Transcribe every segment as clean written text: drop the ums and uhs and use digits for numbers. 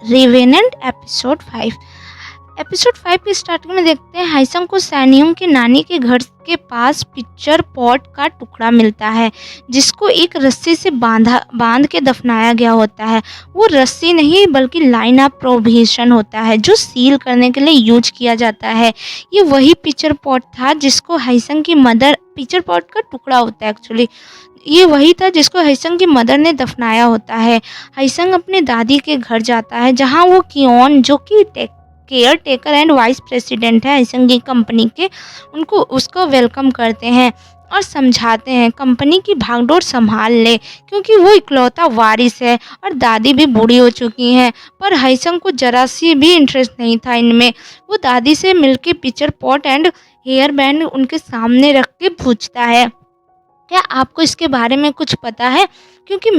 Revenant episode 5 की starting में देखते हैं हाइसंग को सैनियों की नानी के घर के पास पिक्चर पॉट का टुकड़ा मिलता है जिसको एक रस्सी से बांध के दफनाया गया होता है। वो रस्सी नहीं बल्कि लाइन ऑफ प्रोविजन होता है जो सील करने के लिए यूज किया जाता है। ये वही पिक्चर पॉट था जिसको हाइसंग की मदर, पिक्चर पॉट का टुकड़ा होता है एक्चुअली, ये वही था जिसको हाइसंग की मदर ने दफनाया होता है। हाइसंग अपने दादी के घर जाता है जहाँ वो कियोन, जो कि care taker and vice president है हाइसंग की कंपनी के, उनको उसको वेलकम करते हैं और समझाते हैं कंपनी की भागदौड़ संभाल ले क्योंकि वो इकलौता वारिस है और दादी भी बूढ़ी हो चुकी हैं। पर हाइसंग को जरा सी भी इंटरेस्ट नहीं था इनमें। वो दादी से मिलके picture pot and hair band उनके सामने रख के पूछता है, क्या आपको इसके बारे में कुछ पता है? क्योंकि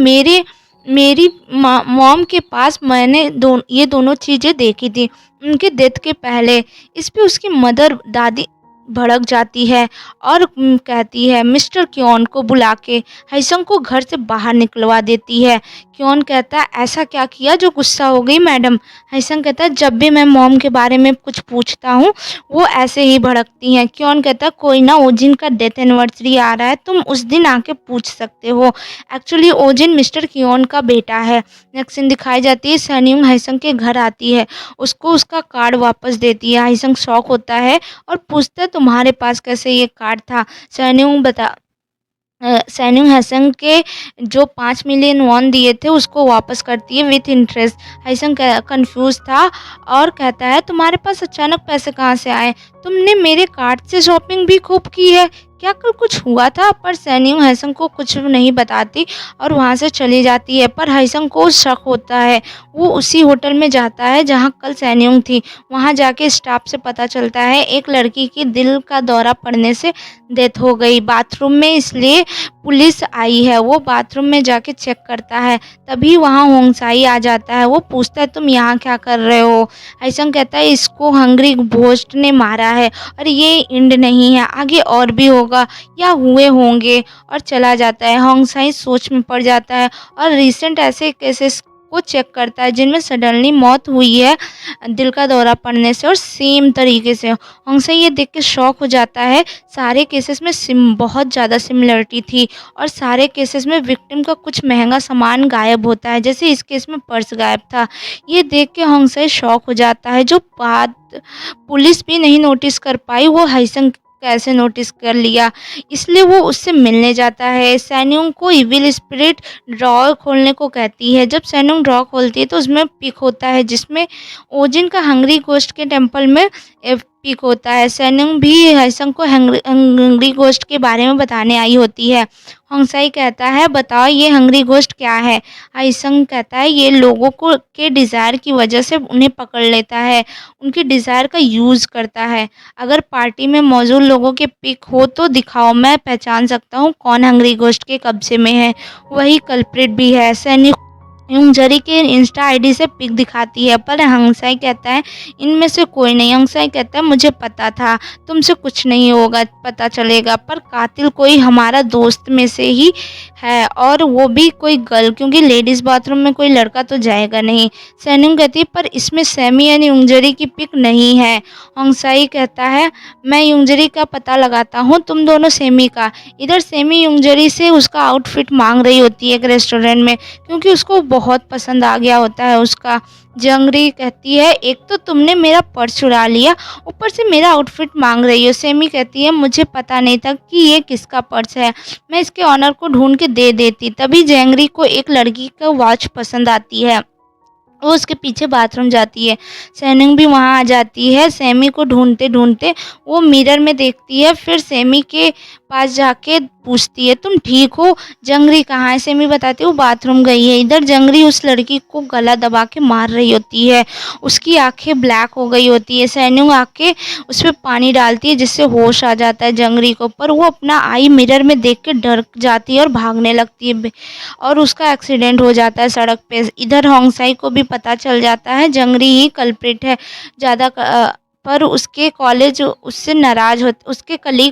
मेरी मॉम के पास मैंने ये दोनों चीज़ें देखी थी उनके डेथ के पहले। इस पे उसकी मदर, दादी भड़क जाती है और कहती है मिस्टर क्योन को बुला के हाइसंग को घर से बाहर निकलवा देती है। क्योन कहता है ऐसा क्या किया जो गुस्सा हो गई मैडम? हाइसंग कहता है जब भी मैं मॉम के बारे में कुछ पूछता हूँ वो ऐसे ही भड़कती हैं। क्योन कहता है कोई ना, ओजिन का डेथ एनिवर्सरी आ रहा है, तुम उस दिन आके पूछ सकते हो। एक्चुअली ओजिन मिस्टर क्योन का बेटा है। नेक्स्ट सीन दिखाई जाती है सैन्यूंग हाइसंग के घर आती है, उसको उसका कार्ड वापस देती है। हाइसंग शॉक होता है और पूछता है तुम्हारे पास कैसे ये कार्ड था? सैन्यूंग हाइसंग के जो 5 मिलियन वॉन दिए थे उसको वापस करती है विथ इंटरेस्ट। हाइसंग कंफ्यूज था और कहता है तुम्हारे पास अचानक पैसे कहाँ से आए? तुमने मेरे कार्ड से शॉपिंग भी खूब की है, क्या कल कुछ हुआ था? पर सैन्यूंग हाइसंग को कुछ नहीं बताती और वहाँ से चली जाती है। पर हाइसंग को शक होता है, वो उसी होटल में जाता है जहाँ कल सैन्यूंग थी। वहाँ जाके स्टाफ से पता चलता है एक लड़की की दिल का दौरा पड़ने से डेथ हो गई बाथरूम में, इसलिए पुलिस आई है। वो बाथरूम में जाके चेक करता है, तभी वहाँ होंगसाई आ जाता है। वो पूछता है तुम यहाँ क्या कर रहे हो? हाइसंग कहता है इसको हंग्री घोस्ट ने मारा है और ये एंड नहीं है, आगे और भी होगा या हुए होंगे, और चला जाता है। होंगसाई सोच में पड़ जाता है और रिसेंट ऐसे केसेस को चेक करता है जिनमें सडनली मौत हुई है दिल का दौरा पड़ने से और सेम तरीके से। होंगसाई ये देख के शॉक हो जाता है। सारे केसेस में बहुत ज़्यादा सिमिलरिटी थी और सारे केसेस में विक्टिम का कुछ महंगा सामान गायब होता है, जैसे इस केस में पर्स गायब था। ये देख के होंगसाई शॉक हो जाता है, जो बात पुलिस भी नहीं नोटिस कर पाई वो हाइसंग कैसे नोटिस कर लिया, इसलिए वो उससे मिलने जाता है। सैन्यूंग को इविल स्पिरिट ड्रॉ खोलने को कहती है। जब सैन्यूंग ड्रॉ खोलती है तो उसमें पिक होता है जिसमें ओजिन का हंग्री गोस्ट के टेम्पल में पिक होता है। सैन्यूंग भी हाइसंग को हंग्री गोस्ट के बारे में बताने आई होती है। होंगसाई कहता है बताओ ये हंग्री गोस्ट क्या है? हाइसंग कहता है ये लोगों को के डिज़ायर की वजह से उन्हें पकड़ लेता है, उनके डिज़ायर का यूज़ करता है। अगर पार्टी में मौजूद लोगों के पिक हो तो दिखाओ, मैं पहचान सकता हूँ कौन हंग्री गोस्ट के कब्जे में है, वही कल्प्रिट भी है। यूंगजरी के इंस्टा आईडी से पिक दिखाती है, पर हंगसाई कहता है इनमें से कोई नहीं। हंगसाई कहता है मुझे पता था तुमसे कुछ नहीं होगा, पता चलेगा, पर कातिल कोई हमारा दोस्त में से ही है और वो भी कोई गर्ल, क्योंकि लेडीज़ बाथरूम में कोई लड़का तो जाएगा नहीं। सैन्यूंग कहती है पर इसमें सैमी यानी यूंगजरी की पिक नहीं है। हंगसाई कहता है मैं यूंगजरी का पता लगाता हूँ, तुम दोनों सेमी का। इधर सेमी यूंगजरी से उसका आउटफिट मांग रही होती है एक रेस्टोरेंट में, क्योंकि उसको बहुत पसंद आ गया होता है उसका। जंगरी कहती है एक तो तुमने मेरा पर्स चुरा लिया, ऊपर से मेरा आउटफिट मांग रही हो। सेमी कहती है मुझे पता नहीं था कि ये किसका पर्स है, मैं इसके ऑनर को ढूंढ के दे देती। तभी जंगरी को एक लड़की का वॉच पसंद आती है, वो उसके पीछे बाथरूम जाती है। सैनिंग भी वहाँ आ जाती है। सेमी को ढूंढते ढूंढते वो मिरर में देखती है, फिर सेमी के पास जाके पूछती है तुम ठीक हो? जंगरी कहाँ है? सेमी बताती है वो बाथरूम गई है। इधर जंगरी उस लड़की को गला दबा के मार रही होती है, उसकी आंखें ब्लैक हो गई होती है। सैनिंग आके उस पर पानी डालती है जिससे होश आ जाता है जंगरी को, पर वो अपना आई मिरर में देख के डर जाती है और भागने लगती है और उसका एक्सीडेंट हो जाता है सड़क पे। इधर होंगसाई को भी पता चल जाता है जंगरी ही कल्प्रिट है। ज़्यादा पर उसके कलीग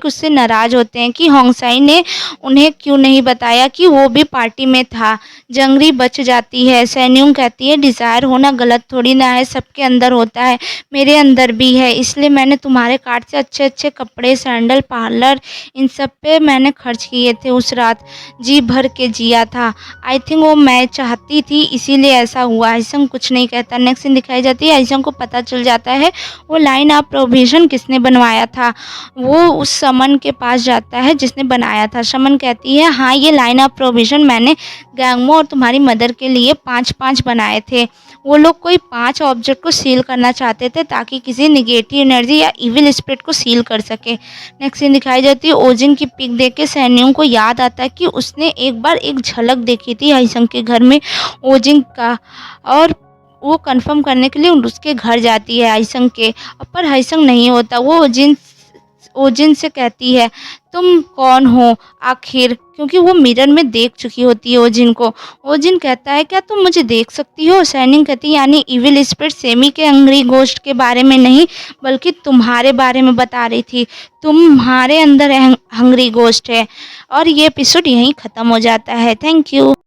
उससे नाराज़ होते हैं कि होंगसाई ने उन्हें क्यों नहीं बताया कि वो भी पार्टी में था। जंगरी बच जाती है। सैन्यूंग कहती है डिज़ायर होना गलत थोड़ी ना है, सबके अंदर होता है, मेरे अंदर भी है, इसलिए मैंने तुम्हारे कार्ड से अच्छे-अच्छे कपड़े, सैंडल, पार्लर इन सब पे मैंने खर्च किए थे उस रात, जी भर के जिया था। आई थिंक वो मैं चाहती थी इसीलिए ऐसा हुआ। हाइसंग कुछ नहीं कहता। नेक्स्ट सीन दिखाई जाती है, हाइसंग को पता चल जाता है वो लाइन ऑफ प्रोविज़न किसने बनवाया था। वो उस समन के पास जाता है जिसने बनाया था। समन कहती है हाँ, ये लाइन ऑफ प्रोविज़न मैंने गैंगमो और तुम्हारी मदर के लिए 5-5 बनाए थे। वो लोग कोई 5 ऑब्जेक्ट को सील करना चाहते थे ताकि किसी नेगेटिव एनर्जी या इविल स्पिरिट को सील कर सके। नेक्स्ट सीन दिखाई जाती है, ओजिन की पिक देख के सैन्यों को याद आता है कि उसने एक बार एक झलक देखी थी हाइसंग के घर में ओजिन का, और वो कंफर्म करने के लिए उसके घर जाती है हाइसंग के, पर हाइसंग नहीं होता। वो ओजिन से कहती है तुम कौन हो आखिर, क्योंकि वो मिरर में देख चुकी होती है ओजिन को। ओजिन कहता है क्या तुम मुझे देख सकती हो। सैनिंग कहती है यानी इविल स्पिरिट सेमी के हंग्री घोस्ट के बारे में नहीं बल्कि तुम्हारे बारे में बता रही थी, तुम्हारे अंदर हंग्री घोस्ट है। और ये एपिसोड यहीं ख़त्म हो जाता है। Thank you.